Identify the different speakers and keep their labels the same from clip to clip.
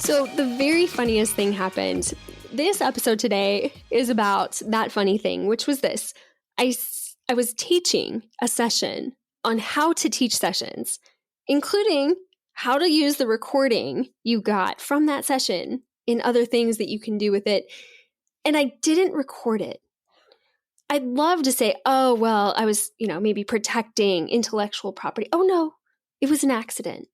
Speaker 1: So the very funniest thing happened. This episode today is about that funny thing, which was this. I was teaching a session on how to teach sessions, including how to use the recording you got from that session in other things that you can do with it. And I didn't record it. I'd love to say, oh, well, I was, maybe protecting intellectual property. Oh, no, it was an accident.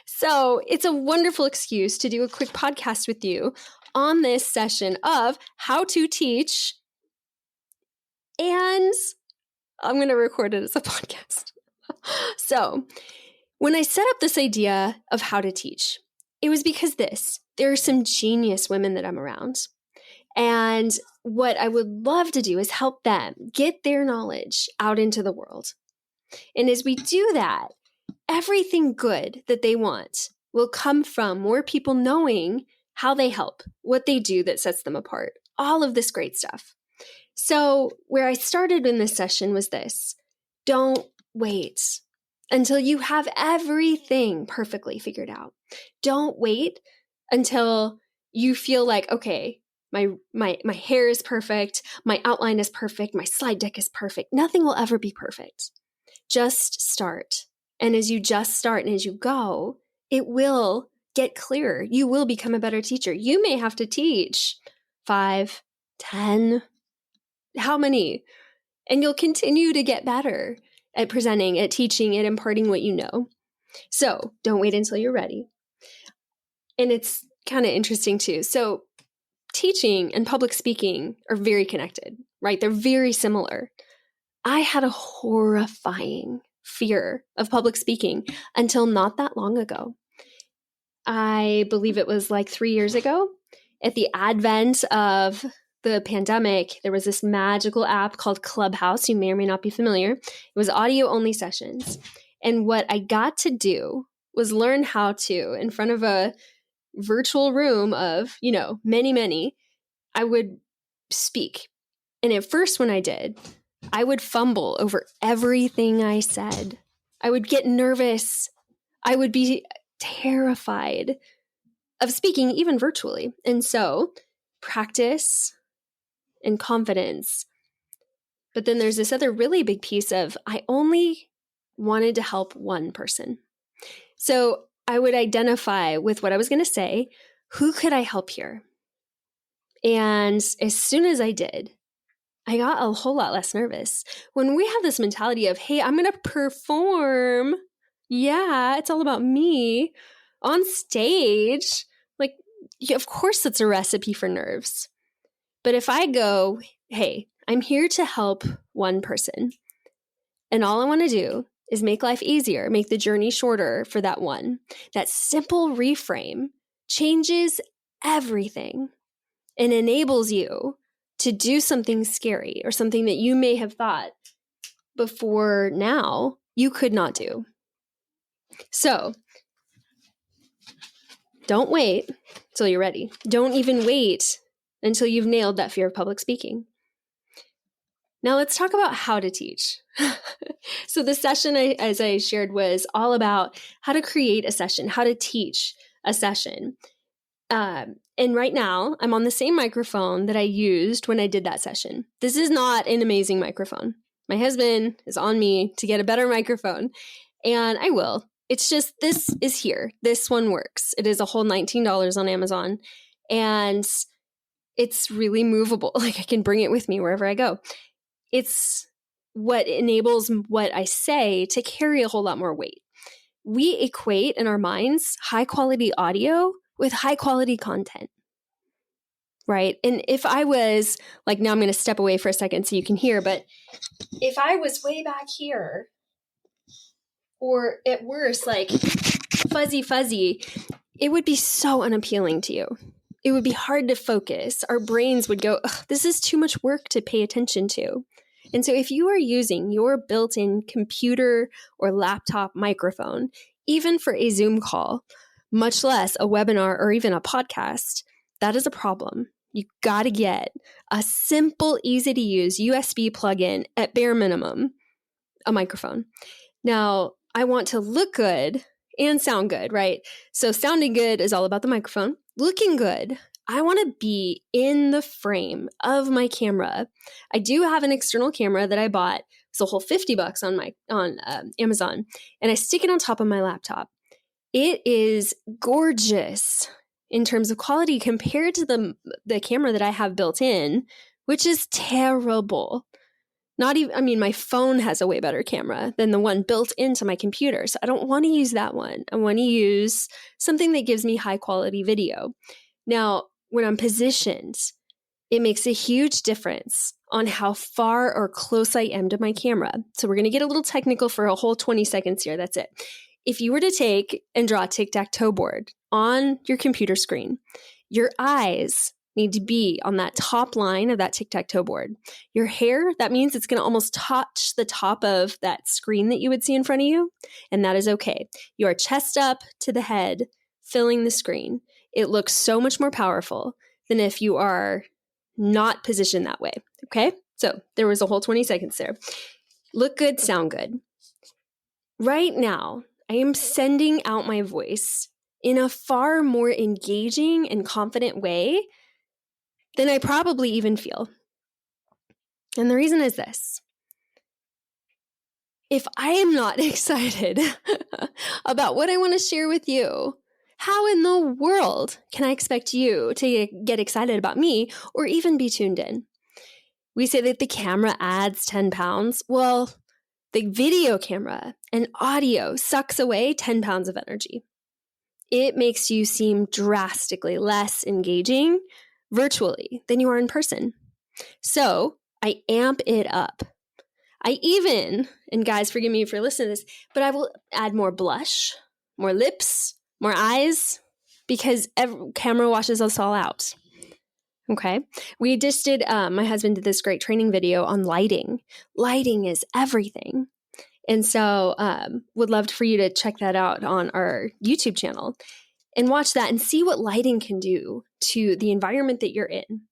Speaker 1: So it's a wonderful excuse to do a quick podcast with you on this session of how to teach. And I'm going to record it as a podcast. So when I set up this idea of how to teach, it was because there are some genius women that I'm around. And what I would love to do is help them get their knowledge out into the world. And as we do that, everything good that they want will come from more people knowing how they help, what they do that sets them apart, all of this great stuff. So where I started in this session was this: don't wait until you have everything perfectly figured out. Don't wait until you feel like, okay, my hair is perfect, my outline is perfect, my slide deck is perfect. Nothing will ever be perfect. Just start. And as you just start and as you go, it will get clearer. You will become a better teacher. You may have to teach 5, 10, how many? And you'll continue to get better at presenting, at teaching, at imparting what you know. So don't wait until you're ready. And it's kind of interesting too. So teaching and public speaking are very connected, right? They're very similar. I had a horrifying fear of public speaking until not that long ago. I believe it was like 3 years ago. At the advent of the pandemic, there was this magical app called Clubhouse. You may or may not be familiar. It was audio only sessions. And what I got to do was learn how to, in front of a virtual room of, many, I would speak. And at first when I did, I would fumble over everything I said. I would get nervous. I would be terrified of speaking, even virtually. And so practice and confidence. But then there's this other really big piece of I only wanted to help one person. So I would identify with what I was going to say. Who could I help here? And as soon as I did, I got a whole lot less nervous. When we have this mentality of, hey, I'm going to perform. Yeah, it's all about me on stage. Like, of course, it's a recipe for nerves. But if I go, hey, I'm here to help one person, and all I want to do is make life easier, make the journey shorter for that one, that simple reframe changes everything and enables you to do something scary or something that you may have thought before now you could not do. So don't wait until you're ready. Don't even wait until you've nailed that fear of public speaking. Now let's talk about how to teach. So the session, as I shared, was all about how to create a session, how to teach a session. And right now, I'm on the same microphone that I used when I did that session. This is not an amazing microphone. My husband is on me to get a better microphone, and I will. It's just, this is here. This one works. It is a whole $19 on Amazon, and it's really movable. Like I can bring it with me wherever I go. It's what enables what I say to carry a whole lot more weight. We equate in our minds high quality audio with high quality content, right? And if I was like, now I'm going to step away for a second so you can hear, but if I was way back here, or at worst, like fuzzy, it would be so unappealing to you. It would be hard to focus. Our brains would go, this is too much work to pay attention to. And so if you are using your built-in computer or laptop microphone, even for a Zoom call, much less a webinar or even a podcast, that is a problem. You got to get a simple, easy to use USB plug-in, at bare minimum, a microphone. Now, I want to look good and sound good, right? So sounding good is all about the microphone. Looking good, I want to be in the frame of my camera. I do have an external camera that I bought. It's a whole $50 on Amazon, and I stick it on top of my laptop. It is gorgeous in terms of quality compared to the camera that I have built in, which is terrible. Not even, I mean, my phone has a way better camera than the one built into my computer. So I don't want to use that one. I want to use something that gives me high quality video. Now, when I'm positioned, it makes a huge difference on how far or close I am to my camera. So we're going to get a little technical for a whole 20 seconds here. That's it. If you were to take and draw a tic-tac-toe board on your computer screen, your eyes need to be on that top line of that tic-tac-toe board. Your hair, that means it's going to almost touch the top of that screen that you would see in front of you, and that is okay. You are chest up to the head, filling the screen. It looks so much more powerful than if you are not positioned that way, okay? So there was a whole 20 seconds there. Look good, sound good. Right now, I am sending out my voice in a far more engaging and confident way than I probably even feel. And the reason is this. If I am not excited about what I want to share with you, how in the world can I expect you to get excited about me or even be tuned in? We say that the camera adds 10 pounds. Well, the video camera and audio sucks away 10 pounds of energy. It makes you seem drastically less engaging virtually than you are in person. So I amp it up. I even, and guys, forgive me for listening to this, but I will add more blush, more lips, more eyes, because camera washes us all out. Okay. We just did, my husband did this great training video on lighting. Lighting is everything. And so would love for you to check that out on our YouTube channel and watch that and see what lighting can do to the environment that you're in.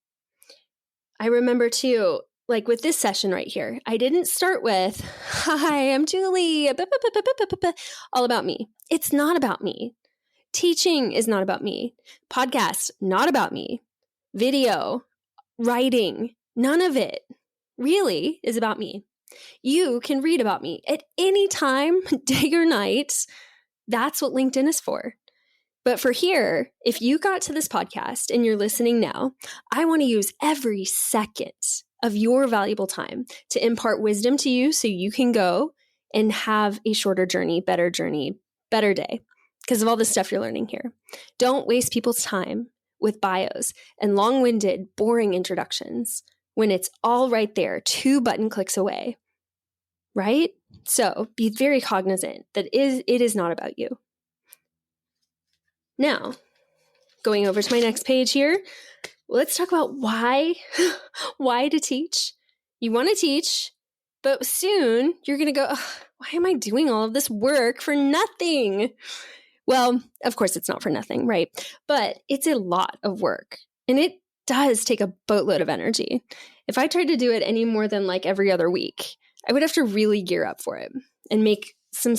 Speaker 1: I remember too, like with this session right here, I didn't start with, hi, I'm Julie, all about me. It's not about me. Teaching is not about me. Podcast, not about me. Video, writing, none of it really is about me. You can read about me at any time, day or night. That's what LinkedIn is for. But for here, if you got to this podcast and you're listening now, I want to use every second of your valuable time to impart wisdom to you so you can go and have a shorter journey, better day because of all the stuff you're learning here. Don't waste people's time with bios and long-winded, boring introductions when it's all right there, 2 button clicks away, right? So be very cognizant that it is not about you. Now, going over to my next page here, let's talk about why to teach. You want to teach, but soon you're going to go, why am I doing all of this work for nothing? Well, of course it's not for nothing, right? But it's a lot of work, and it does take a boatload of energy. If I tried to do it any more than like every other week, I would have to really gear up for it and make some,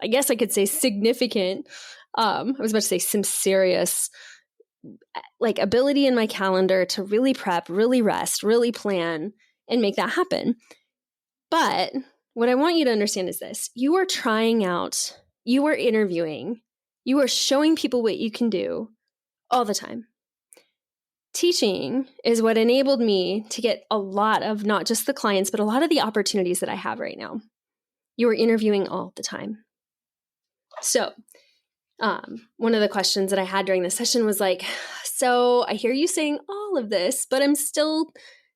Speaker 1: I guess I could say significant, I was about to say some serious like ability in my calendar to really prep, really rest, really plan, and make that happen. But what I want you to understand is this. You are trying out, you are interviewing, you are showing people what you can do all the time. Teaching is what enabled me to get a lot of not just the clients, but a lot of the opportunities that I have right now. You are interviewing all the time. So one of the questions that I had during the session was like, so I hear you saying all of this, but I'm still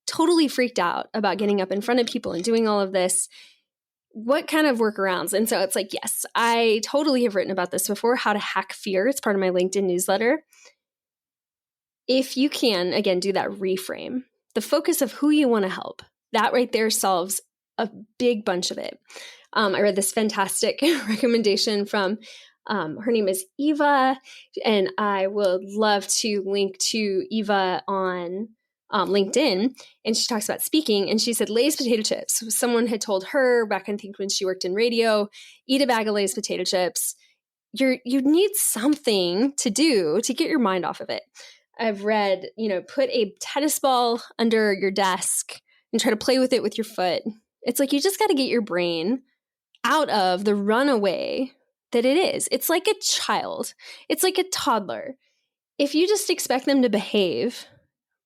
Speaker 1: totally freaked out about getting up in front of people and doing all of this. What kind of workarounds? And so it's like, yes, I totally have written about this before, how to hack fear. It's part of my LinkedIn newsletter. If you can, again, do that reframe, the focus of who you want to help, that right there solves a big bunch of it. I read this fantastic recommendation from her name is Eva, and I would love to link to Eva on LinkedIn, and she talks about speaking, and she said Lay's potato chips. Someone had told her back, I think, when she worked in radio, eat a bag of Lay's potato chips. You need something to do to get your mind off of it. I've read, put a tennis ball under your desk and try to play with it with your foot. It's like you just got to get your brain out of the runaway that it is. It's like a child. It's like a toddler. If you just expect them to behave,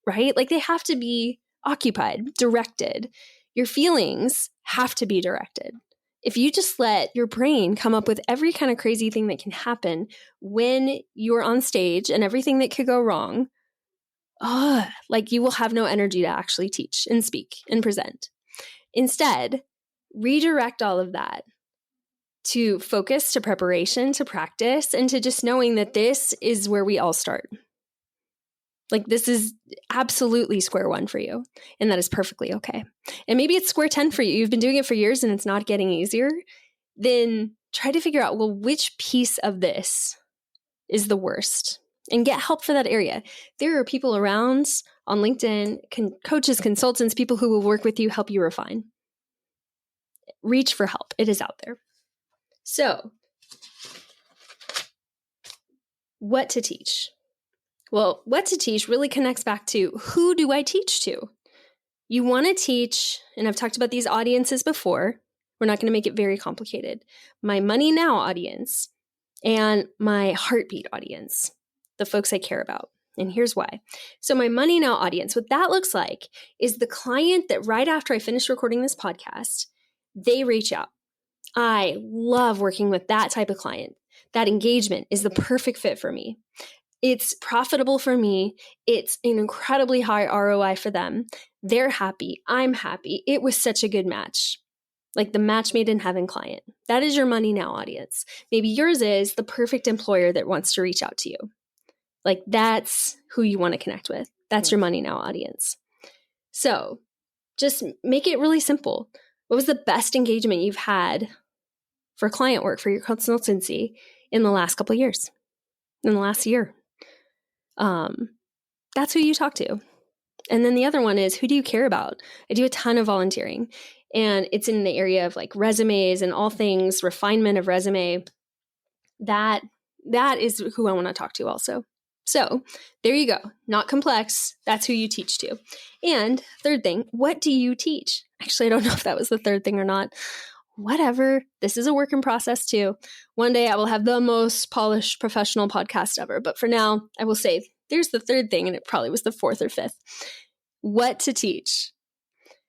Speaker 1: right? Like they have to be occupied, directed. Your feelings have to be directed. If you just let your brain come up with every kind of crazy thing that can happen when you're on stage and everything that could go wrong, like you will have no energy to actually teach and speak and present. Instead, redirect all of that to focus, to preparation, to practice, and to just knowing that this is where we all start. Like this is absolutely square one for you, and that is perfectly okay. And maybe it's square 10 for you. You've been doing it for years and it's not getting easier. Then try to figure out, well, which piece of this is the worst, and get help for that area. There are people around on LinkedIn, coaches, consultants, people who will work with you, help you refine. Reach for help. It is out there. So, what to teach? Well, what to teach really connects back to who do I teach to? You want to teach, and I've talked about these audiences before. We're not going to make it very complicated. My Money Now audience and my Heartbeat audience, the folks I care about. And here's why. So my Money Now audience, what that looks like is the client that right after I finish recording this podcast, they reach out. I love working with that type of client. That engagement is the perfect fit for me. It's profitable for me. It's an incredibly high ROI for them. They're happy. I'm happy. It was such a good match. Like the match made in heaven client. That is your Money Now audience. Maybe yours is the perfect employer that wants to reach out to you. Like that's who you want to connect with. That's your Money Now audience. So just make it really simple. What was the best engagement you've had for client work, for your consultancy in the last couple of years, in the last year? That's who you talk to. And then the other one is, who do you care about? I do a ton of volunteering, and it's in the area of like resumes and all things refinement of resume. That is who I want to talk to also. So there you go. Not complex. That's who you teach to. And third thing, what do you teach? Actually, I don't know if that was the third thing or not. Whatever. This is a work in process too. One day I will have the most polished professional podcast ever. But for now, I will say there's the third thing, and it probably was the fourth or fifth. What to teach.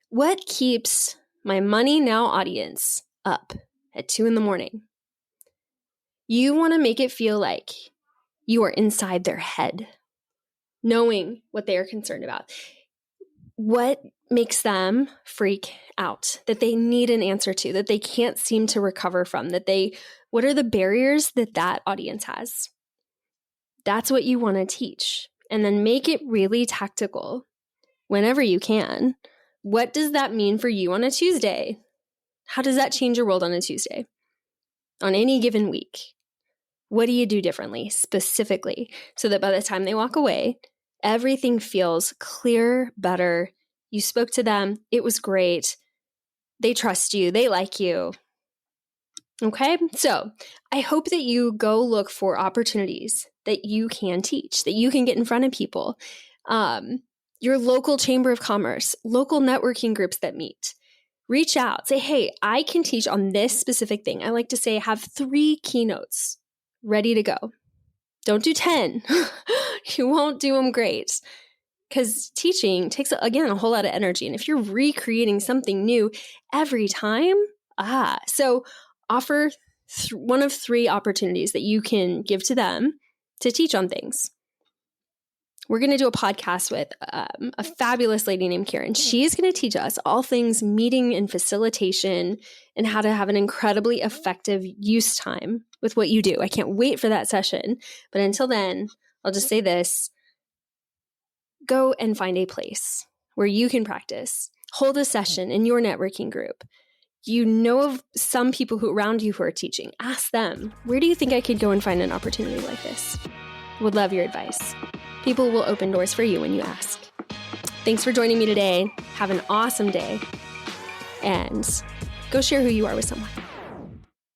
Speaker 1: What keeps my Money Now audience up at 2 a.m? You want to make it feel like you are inside their head, knowing what they are concerned about. What makes them freak out, that they need an answer to, that they can't seem to recover from, what are the barriers that audience has? That's what you want to teach. And then make it really tactical whenever you can. What does that mean for you on a Tuesday? How does that change your world on a Tuesday? On any given week? What do you do differently, specifically, so that by the time they walk away, everything feels clear, better. You spoke to them. It was great. They trust you. They like you. Okay? So I hope that you go look for opportunities that you can teach, that you can get in front of people. Your local chamber of commerce, local networking groups that meet. Reach out. Say, hey, I can teach on this specific thing. I like to say have 3 keynotes ready to go. Don't do 10. You won't do them great. Because teaching takes, again, a whole lot of energy. And if you're recreating something new every time, so offer one of 3 opportunities that you can give to them to teach on things. We're going to do a podcast with a fabulous lady named Karen. She's going to teach us all things meeting and facilitation and how to have an incredibly effective use time with what you do. I can't wait for that session. But until then, I'll just say this. Go and find a place where you can practice. Hold a session in your networking group. You know of some people around you who are teaching. Ask them, where do you think I could go and find an opportunity like this? Would love your advice. People will open doors for you when you ask. Thanks for joining me today. Have an awesome day. And go share who you are with someone.